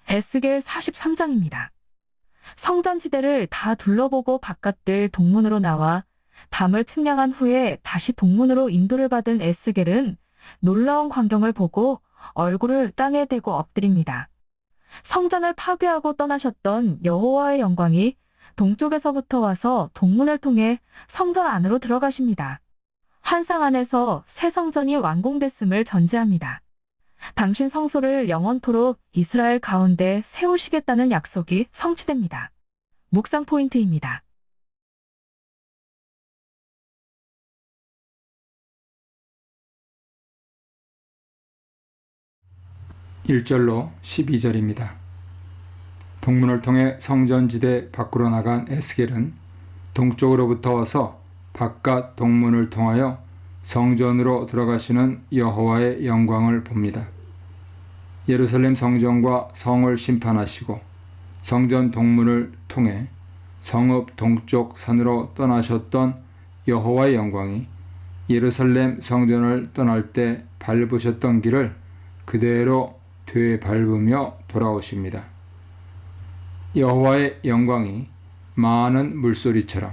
에스겔 43장입니다. 성전지대를 다 둘러보고 바깥들 동문으로 나와 담을 측량한 후에 다시 동문으로 인도를 받은 에스겔은 놀라운 광경을 보고 얼굴을 땅에 대고 엎드립니다. 성전을 파괴하고 떠나셨던 여호와의 영광이 동쪽에서부터 와서 동문을 통해 성전 안으로 들어가십니다. 환상 안에서 새 성전이 완공됐음을 전제합니다. 당신 성소를 영원토록 이스라엘 가운데 세우시겠다는 약속이 성취됩니다. 묵상 포인트입니다. 1절로 12절입니다. 동문을 통해 성전지대 밖으로 나간 에스겔은 동쪽으로부터 와서 바깥 동문을 통하여 성전으로 들어가시는 여호와의 영광을 봅니다. 예루살렘 성전과 성을 심판하시고 성전 동문을 통해 성읍 동쪽 산으로 떠나셨던 여호와의 영광이 예루살렘 성전을 떠날 때 밟으셨던 길을 그대로 되밟으며 돌아오십니다. 여호와의 영광이 많은 물소리처럼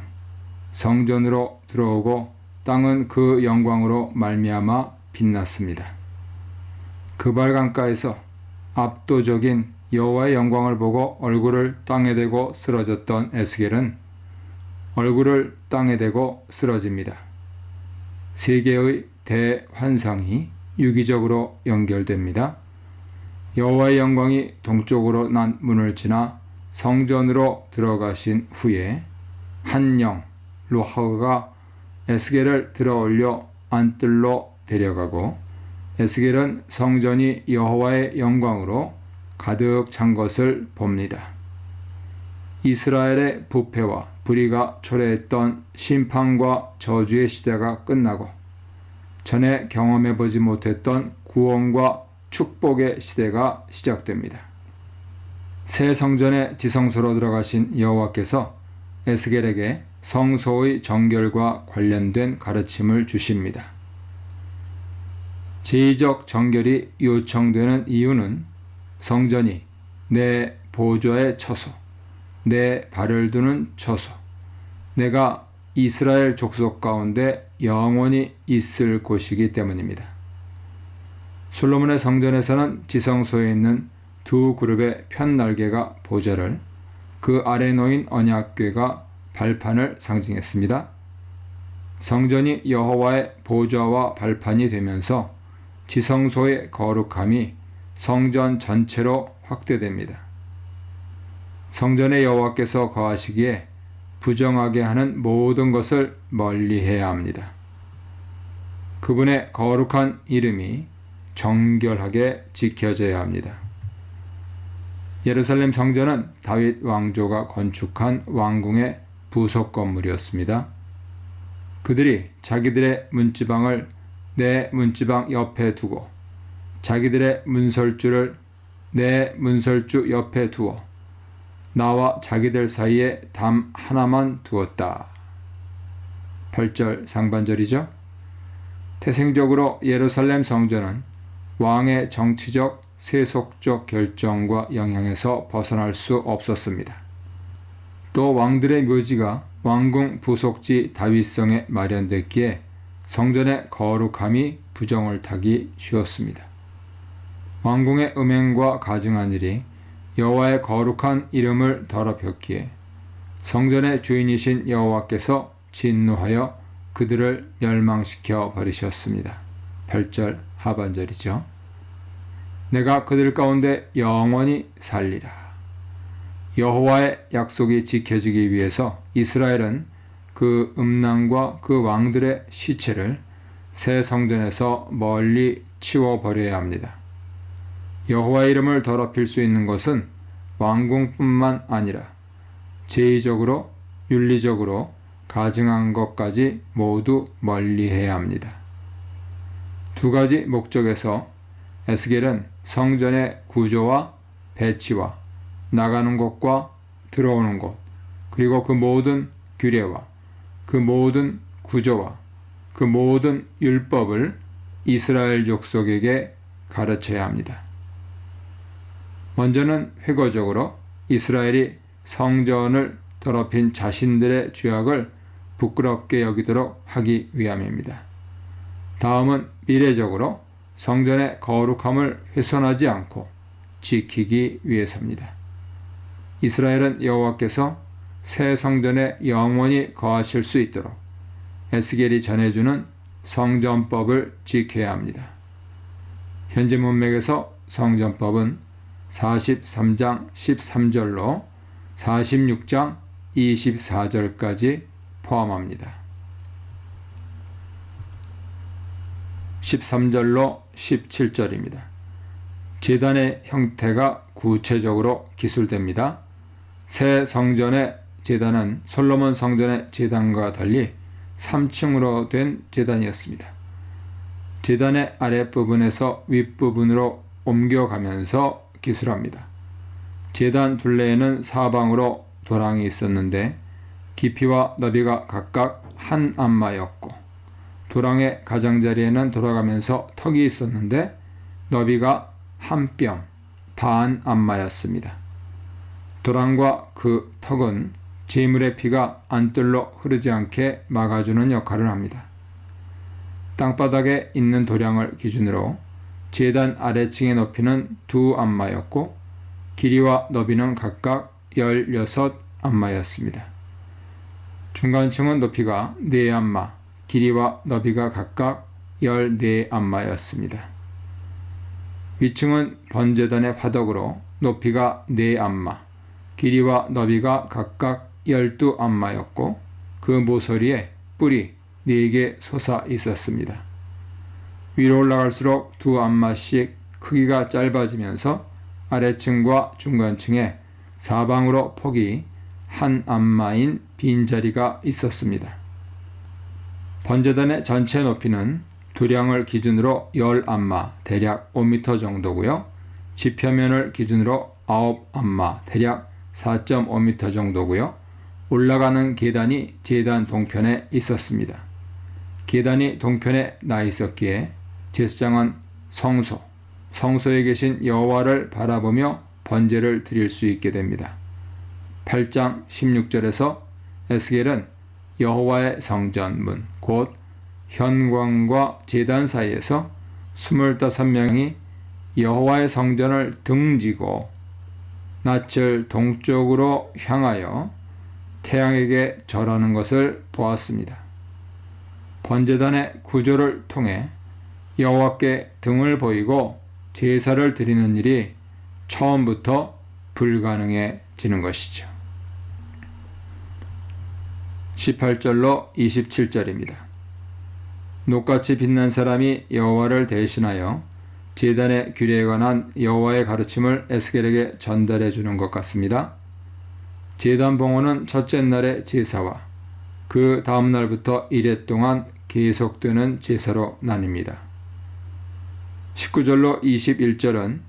성전으로 들어오고 땅은 그 영광으로 말미암아 빛났습니다. 그발 강가에서 압도적인 여호와의 영광을 보고 얼굴을 땅에 대고 쓰러졌던 에스겔은 얼굴을 땅에 대고 쓰러집니다. 세 개의 대환상이 유기적으로 연결됩니다. 여호와의 영광이 동쪽으로 난 문을 지나 성전으로 들어가신 후에 한 영, 로하가 에스겔을 들어올려 안뜰로 데려가고 에스겔은 성전이 여호와의 영광으로 가득 찬 것을 봅니다. 이스라엘의 부패와 불의가 초래했던 심판과 저주의 시대가 끝나고 전에 경험해보지 못했던 구원과 축복의 시대가 시작됩니다. 새 성전의 지성소로 들어가신 여호와께서 에스겔에게 성소의 정결과 관련된 가르침을 주십니다. 제의적 정결이 요청되는 이유는 성전이 내 보좌의 처소, 내 발을 두는 처소, 내가 이스라엘 족속 가운데 영원히 있을 곳이기 때문입니다. 솔로몬의 성전에서는 지성소에 있는 두 그룹의 편날개가 보좌를, 그 아래 놓인 언약궤가 발판을 상징했습니다. 성전이 여호와의 보좌와 발판이 되면서 지성소의 거룩함이 성전 전체로 확대됩니다. 성전의 여호와께서 거하시기에 부정하게 하는 모든 것을 멀리해야 합니다. 그분의 거룩한 이름이 정결하게 지켜져야 합니다. 예루살렘 성전은 다윗 왕조가 건축한 왕궁의 부속 건물이었습니다. 그들이 자기들의 문지방을 내 문지방 옆에 두고 자기들의 문설주를 내 문설주 옆에 두어 나와 자기들 사이에 담 하나만 두었다. 8절 상반절이죠. 태생적으로 예루살렘 성전은 왕의 정치적, 세속적 결정과 영향에서 벗어날 수 없었습니다. 또 왕들의 묘지가 왕궁 부속지 다윗성에 마련됐기에 성전의 거룩함이 부정을 타기 쉬웠습니다. 왕궁의 음행과 가증한 일이 여호와의 거룩한 이름을 더럽혔기에 성전의 주인이신 여호와께서 진노하여 그들을 멸망시켜 버리셨습니다. 8절 하반절이죠. 내가 그들 가운데 영원히 살리라. 여호와의 약속이 지켜지기 위해서 이스라엘은 그 음란과 그 왕들의 시체를 새 성전에서 멀리 치워버려야 합니다. 여호와의 이름을 더럽힐 수 있는 것은 왕궁뿐만 아니라 제의적으로 윤리적으로 가증한 것까지 모두 멀리해야 합니다. 두 가지 목적에서 에스겔은 성전의 구조와 배치와 나가는 곳과 들어오는 곳, 그리고 그 모든 규례와 그 모든 구조와 그 모든 율법을 이스라엘 족속에게 가르쳐야 합니다. 먼저는 회고적으로 이스라엘이 성전을 더럽힌 자신들의 죄악을 부끄럽게 여기도록 하기 위함입니다. 다음은 미래적으로 성전의 거룩함을 훼손하지 않고 지키기 위해서입니다. 이스라엘은 여호와께서 새 성전에 영원히 거하실 수 있도록 에스겔이 전해주는 성전법을 지켜야 합니다. 현재 문맥에서 성전법은 43장 13절로 46장 24절까지 포함합니다. 13절로 17절입니다. 제단의 형태가 구체적으로 기술됩니다. 새 성전의 제단은 솔로몬 성전의 제단과 달리 3층으로 된 제단이었습니다. 제단의 아랫부분에서 윗부분으로 옮겨가면서 기술합니다. 제단 둘레에는 사방으로 도랑이 있었는데 깊이와 너비가 각각 한 안마였고 도랑의 가장자리에는 돌아가면서 턱이 있었는데 너비가 한 뼘 반 안마였습니다. 도랑과 그 턱은 제물의 피가 안뜰로 흐르지 않게 막아주는 역할을 합니다. 땅바닥에 있는 도량을 기준으로 제단 아래층의 높이는 2안마였고 길이와 너비는 각각 16안마였습니다. 중간층은 높이가 4안마, 길이와 너비가 각각 14안마였습니다. 위층은 번제단의 화덕으로 높이가 4안마, 길이와 너비가 각각 12안마였고 그 모서리에 뿔이 4개 솟아 있었습니다. 위로 올라갈수록 2안마씩 크기가 짧아지면서 아래층과 중간층에 사방으로 폭이 한 안마인 빈자리가 있었습니다. 번제단의 전체 높이는 도량을 기준으로 10안마 대략 5m 정도고요. 지표면을 기준으로 9안마 대략 4.5m 정도고요. 올라가는 계단이 제단 동편에 있었습니다. 계단이 동편에 나 있었기에 제사장은 성소에 계신 여호와를 바라보며 번제를 드릴 수 있게 됩니다. 8장 16절에서 에스겔은 여호와의 성전문 곧 현관과 제단 사이에서 25명이 여호와의 성전을 등지고 낯을 동쪽으로 향하여 태양에게 절하는 것을 보았습니다. 번제단의 구조를 통해 여호와께 등을 보이고 제사를 드리는 일이 처음부터 불가능해지는 것이죠. 18절로 27절입니다. 녹같이 빛난 사람이 여호와를 대신하여 제단의 규례에 관한 여호와의 가르침을 에스겔에게 전달해 주는 것 같습니다. 제단 봉헌은 첫째 날의 제사와 그 다음 날부터 이래 동안 계속되는 제사로 나뉩니다. 19절로 21절은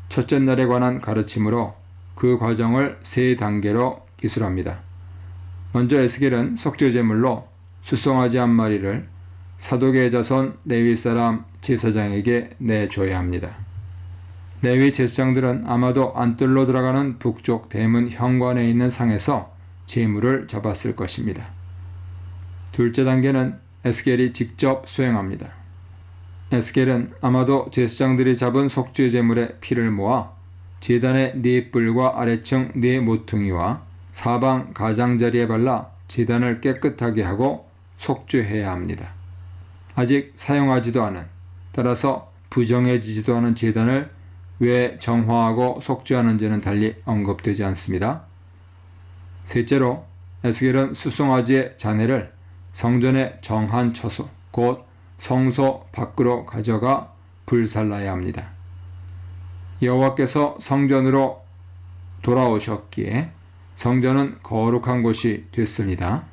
첫째 날에 관한 가르침으로 그 과정을 3단계로 기술합니다. 먼저 에스겔은 속죄제물로 수송아지 한 마리를 사독의 자손 레위 사람 제사장에게 내줘야 합니다. 레위 제사장들은 아마도 안뜰로 들어가는 북쪽 대문 현관에 있는 상에서 제물을 잡았을 것입니다. 둘째 단계는 에스겔이 직접 수행합니다. 에스겔은 아마도 제사장들이 잡은 속죄 제물의 피를 모아 제단의 4뿔과 아래층 4모퉁이와 사방 가장자리에 발라 제단을 깨끗하게 하고 속죄해야 합니다. 아직 사용하지도 않은, 따라서 부정해지지도 않은 제단을 왜 정화하고 속죄하는지는 달리 언급되지 않습니다. 셋째로 에스겔은 수송아지의 잔해를 성전의 정한 처소, 곧 성소 밖으로 가져가 불살라야 합니다. 여호와께서 성전으로 돌아오셨기에 성전은 거룩한 곳이 됐습니다.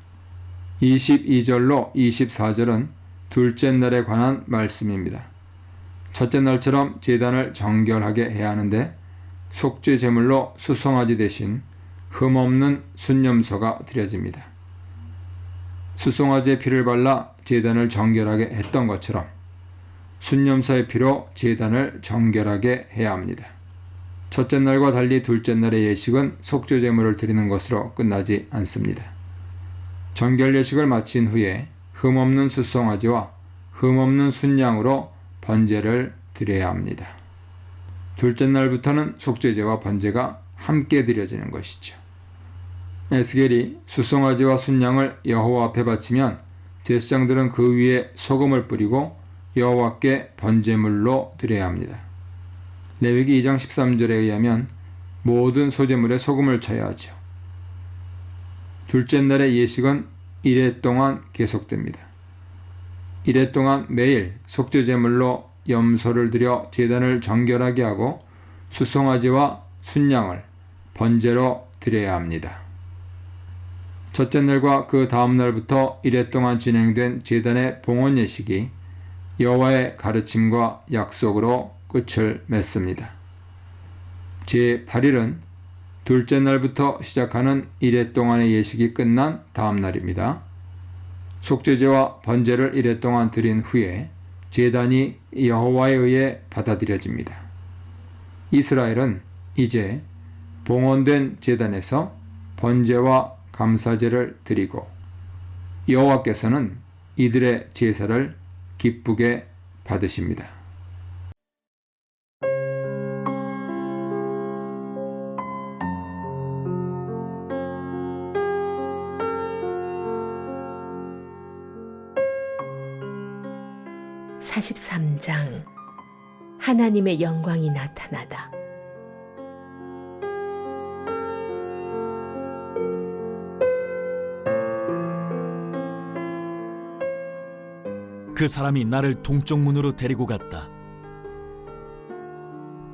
22절로 24절은 둘째 날에 관한 말씀입니다. 첫째 날처럼 제단을 정결하게 해야 하는데 속죄 제물로 수송아지 대신 흠없는 순념소가 드려집니다. 수송아지의 피를 발라 제단을 정결하게 했던 것처럼 순념소의 피로 제단을 정결하게 해야 합니다. 첫째 날과 달리 둘째 날의 예식은 속죄 제물을 드리는 것으로 끝나지 않습니다. 정결 예식을 마친 후에 흠없는 숫송아지와 흠없는 순양으로 번제를 드려야 합니다. 둘째 날부터는 속죄제와 번제가 함께 드려지는 것이죠. 에스겔이 숫송아지와 순양을 여호와 앞에 바치면 제사장들은 그 위에 소금을 뿌리고 여호와께 번제물로 드려야 합니다. 레위기 2장 13절에 의하면 모든 소제물에 소금을 쳐야 하죠. 둘째 날의 예식은 1회 동안 계속됩니다. 1회 동안 매일 속죄제물로 염소를 드려 제단을 정결하게 하고 숫송아지와 순양을 번제로 드려야 합니다. 첫째 날과 그 다음 날부터 1회 동안 진행된 제단의 봉헌 예식이 여호와의 가르침과 약속으로 끝을 맺습니다. 제8일은 둘째 날부터 시작하는 1회 동안의 예식이 끝난 다음 날입니다. 속죄제와 번제를 1회 동안 드린 후에 제단이 여호와에 의해 받아들여집니다. 이스라엘은 이제 봉헌된 제단에서 번제와 감사제를 드리고 여호와께서는 이들의 제사를 기쁘게 받으십니다. (43장) 하나님의 영광이 나타나다. 그 사람이 나를 동쪽 문으로 데리고 갔다.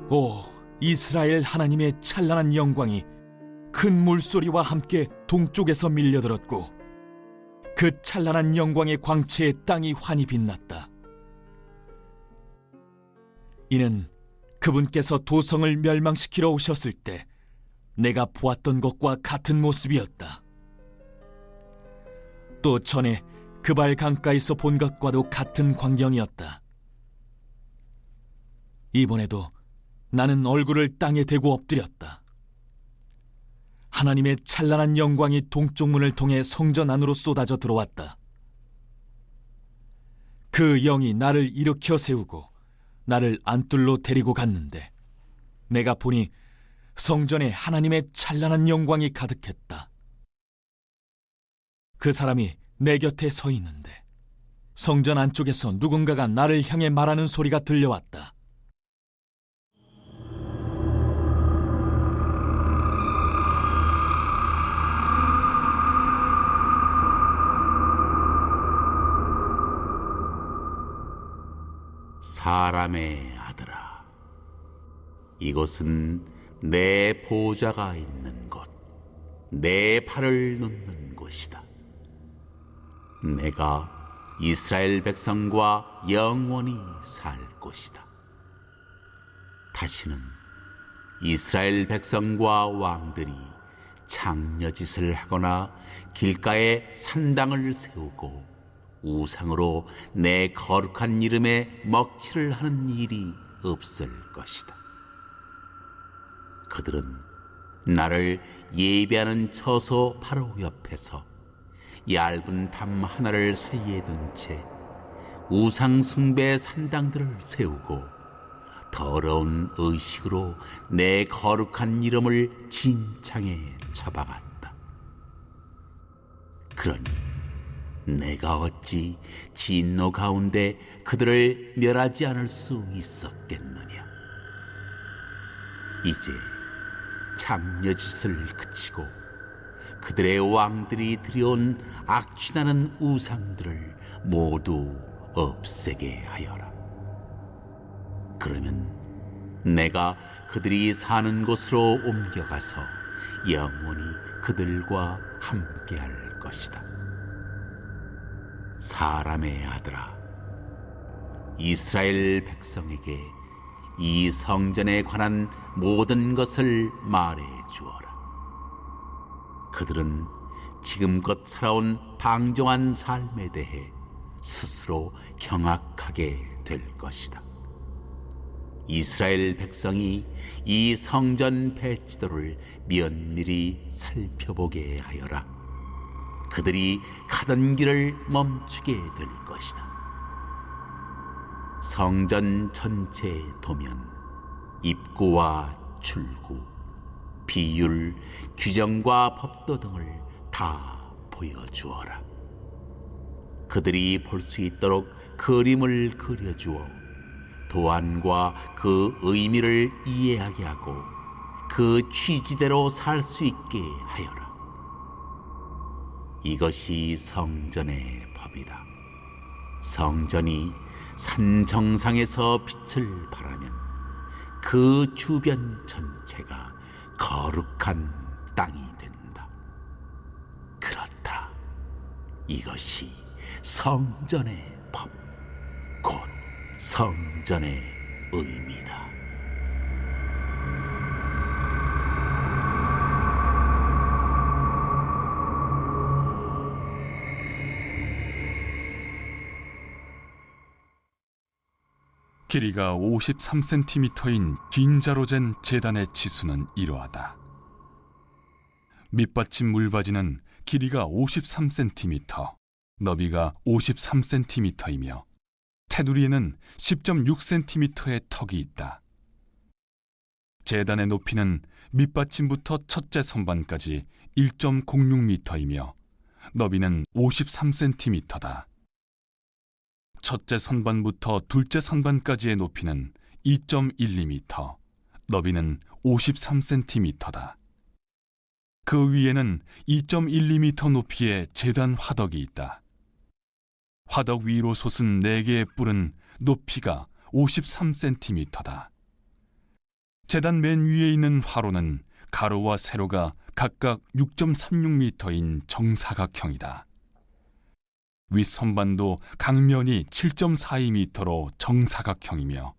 오, 이스라엘 하나님의 찬란한 영광이 큰 물소리와 함께 동쪽에서 밀려들었고 그 찬란한 영광의 광채에 땅이 환히 빛났다. 이는 그분께서 도성을 멸망시키러 오셨을 때 내가 보았던 것과 같은 모습이었다. 또 전에 그발 강가에서 본 것과도 같은 광경이었다. 이번에도 나는 얼굴을 땅에 대고 엎드렸다. 하나님의 찬란한 영광이 동쪽 문을 통해 성전 안으로 쏟아져 들어왔다. 그 영이 나를 일으켜 세우고 나를 안뜰로 데리고 갔는데 내가 보니 성전에 하나님의 찬란한 영광이 가득했다. 그 사람이 내 곁에 서 있는데 성전 안쪽에서 누군가가 나를 향해 말하는 소리가 들려왔다. 사람의 아들아, 이곳은 내 보좌가 있는 곳, 내 발을 놓는 곳이다. 내가 이스라엘 백성과 영원히 살 곳이다. 다시는 이스라엘 백성과 왕들이 장려짓을 하거나 길가에 산당을 세우고 우상으로 내 거룩한 이름에 먹칠을 하는 일이 없을 것이다. 그들은 나를 예배하는 처소 바로 옆에서 얇은 담 하나를 사이에 둔 채 우상 숭배 산당들을 세우고 더러운 의식으로 내 거룩한 이름을 진창에 쳐박았다. 그러니 내가 어찌 진노 가운데 그들을 멸하지 않을 수 있었겠느냐. 이제 장려짓을 그치고 그들의 왕들이 들여온 악취나는 우상들을 모두 없애게 하여라. 그러면 내가 그들이 사는 곳으로 옮겨가서 영원히 그들과 함께할 것이다. 사람의 아들아, 이스라엘 백성에게 이 성전에 관한 모든 것을 말해 주어라. 그들은 지금껏 살아온 방종한 삶에 대해 스스로 경악하게 될 것이다. 이스라엘 백성이 이 성전 배치도를 면밀히 살펴보게 하여라. 그들이 가던 길을 멈추게 될 것이다. 성전 전체 도면, 입구와 출구, 비율, 규정과 법도 등을 다 보여주어라. 그들이 볼 수 있도록 그림을 그려주어 도안과 그 의미를 이해하게 하고 그 취지대로 살 수 있게 하여라. 이것이 성전의 법이다. 성전이 산 정상에서 빛을 발하면 그 주변 전체가 거룩한 땅이 된다. 그렇다. 이것이 성전의 법, 곧 성전의 의미다. 길이가 53cm인 긴 자로 잰 제단의 치수는 이러하다. 밑받침 물바지는 길이가 53cm, 너비가 53cm이며 테두리에는 10.6cm의 턱이 있다. 제단의 높이는 밑받침부터 첫째 선반까지 1.06m이며 너비는 53cm다. 첫째 선반부터 둘째 선반까지의 높이는 2.12m, 너비는 53cm다. 그 위에는 2.12m 높이의 제단 화덕이 있다. 화덕 위로 솟은 4개의 뿔은 높이가 53cm다. 제단 맨 위에 있는 화로는 가로와 세로가 각각 6.36m인 정사각형이다. 윗선반도 강면이 7.42m로 정사각형이며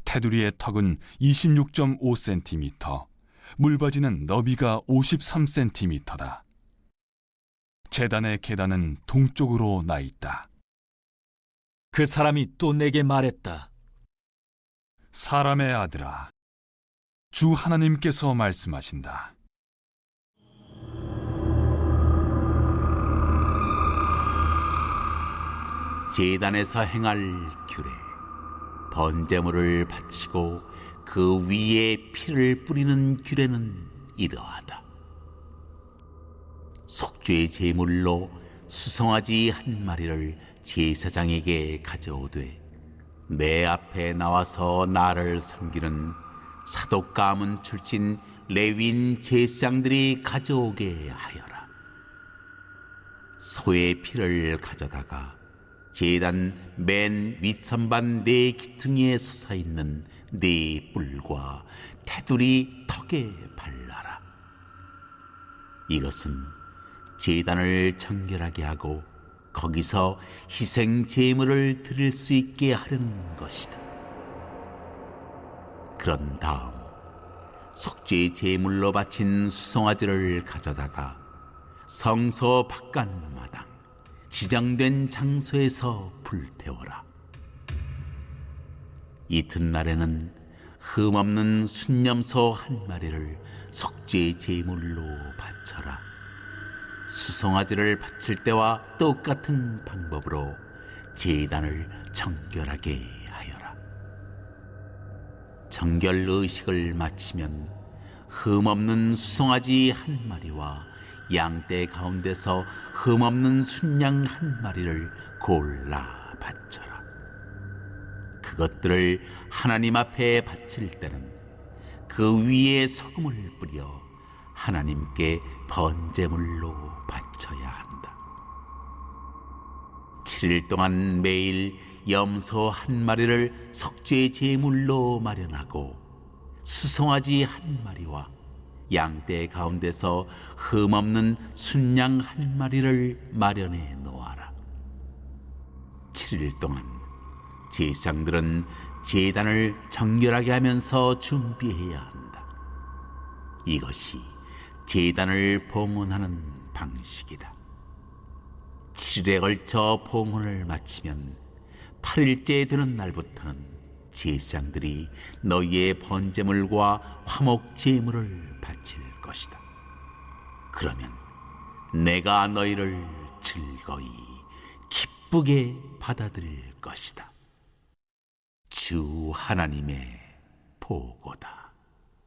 테두리의 턱은 26.5cm, 물바지는 너비가 53cm다. 제단의 계단은 동쪽으로 나 있다. 그 사람이 또 내게 말했다. 사람의 아들아, 주 하나님께서 말씀하신다. 제단에서 행할 규례, 번제물을 바치고 그 위에 피를 뿌리는 규례는 이러하다. 속죄 제물로 수송아지 한 마리를 제사장에게 가져오되 내 앞에 나와서 나를 섬기는 사독 가문 출신 레위인 제사장들이 가져오게 하여라. 소의 피를 가져다가 제단 맨 윗선반 4기퉁이에 솟아있는 4뿔과 테두리 턱에 발라라. 이것은 제단을 정결하게 하고 거기서 희생 제물을 드릴 수 있게 하려는 것이다. 그런 다음 속죄 제물로 바친 수송아지를 가져다가 성소 바깥마당 지정된 장소에서 불태워라. 이튿날에는 흠없는 순념소 한 마리를 속죄 제물로 바쳐라. 수송아지를 바칠 때와 똑같은 방법으로 제단을 정결하게 하여라. 정결 의식을 마치면 흠없는 수송아지 한 마리와 양떼 가운데서 흠없는 순양 한 마리를 골라 바쳐라. 그것들을 하나님 앞에 바칠 때는 그 위에 소금을 뿌려 하나님께 번제물로 바쳐야 한다. 7일 동안 매일 염소 한 마리를 속죄 제물로 마련하고 수송아지 한 마리와 양떼 가운데서 흠없는 순양 한 마리를 마련해 놓아라. 7일 동안 제사장들은 제단을 정결하게 하면서 준비해야 한다. 이것이 제단을 봉헌하는 방식이다. 7일에 걸쳐 봉헌을 마치면 8일째 되는 날부터는 제사장들이 너희의 번제물과 화목 제물을 바칠 것이다. 그러면 내가 너희를 즐거이 기쁘게 받아들일 것이다. 주 하나님의 보고다.